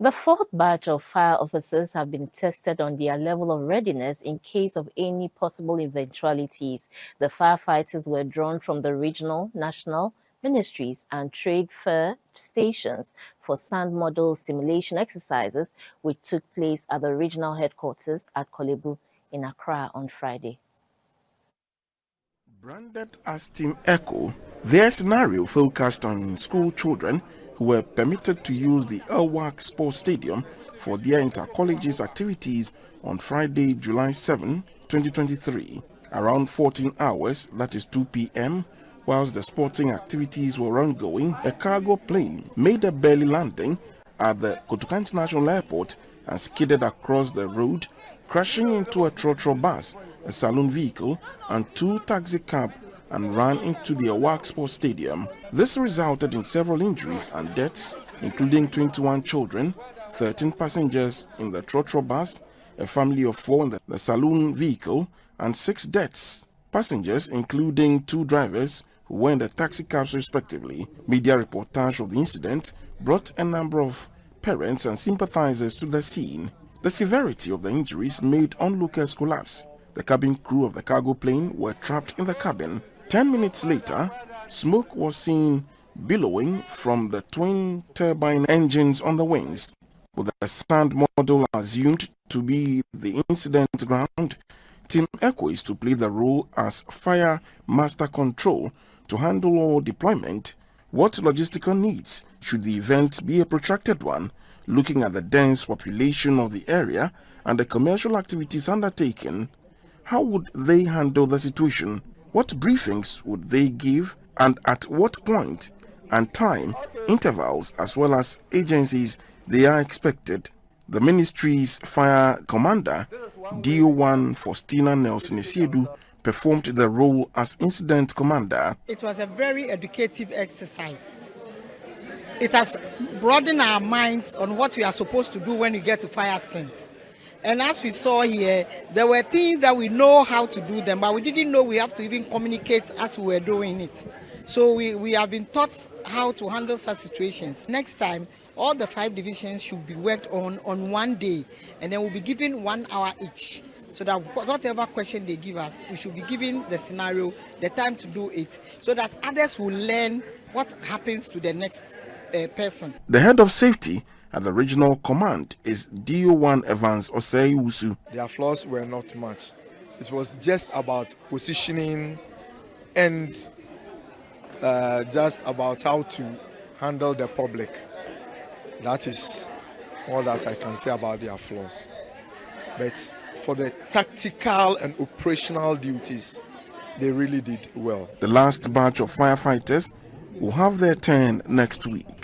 The fourth batch of fire officers have been tested on their level of readiness in case of any possible eventualities. The firefighters were drawn from the regional, national, ministries and trade fair stations for sand model simulation exercises, which took place at the regional headquarters at Kolebu in Accra on Friday. Branded as Team Echo, their scenario focused on school children who were permitted to use the Elwak Sports Stadium for their inter-colleges activities on Friday, July 7, 2023, around 14 hours, that is 2 p.m., whilst the sporting activities were ongoing. A cargo plane made a belly landing at the Kotoka International Airport and skidded across the road, crashing into a trotro bus, a saloon vehicle, and two taxi cabs, and ran into the Elwak Sports Stadium. This resulted in several injuries and deaths, including 21 children, 13 passengers in the trotro bus, a family of 4 in the saloon vehicle, and 6 deaths. Passengers, including 2 drivers who were in the taxi cabs respectively. Media reportage of the incident brought a number of parents and sympathizers to the scene. The severity of the injuries made onlookers collapse. The cabin crew of the cargo plane were trapped in the cabin. 10 minutes later, smoke was seen billowing from the twin turbine engines on the wings. With the sand model assumed to be the incident ground, Team Echo is to play the role as fire master control to handle all deployment. What logistical needs should the event be a protracted one, looking at the dense population of the area and the commercial activities undertaken? How would they handle the situation? What briefings would they give, and at what point and time intervals, as well as agencies they are expected? The ministry's fire commander, DO1 Faustina Nelson Isiedu, performed the role as incident commander. It was a very educative exercise. It has broadened our minds on what we are supposed to do when we get to fire scene. And as we saw here, there were things that we know how to do them, but we didn't know we have to even communicate as we were doing it. So we have been taught how to handle such situations. Next time, all the 5 divisions should be worked on one day, and then we'll be given 1 hour each. So that whatever question they give us, we should be given the scenario, the time to do it, so that others will learn what happens to the next person. The head of safety at the regional command is DO1 Evans Osei-Usu. Their flaws were not much. It was just about positioning and just about how to handle the public. That is all that I can say about their flaws. But for the tactical and operational duties, they really did well. The last batch of firefighters will have their turn next week.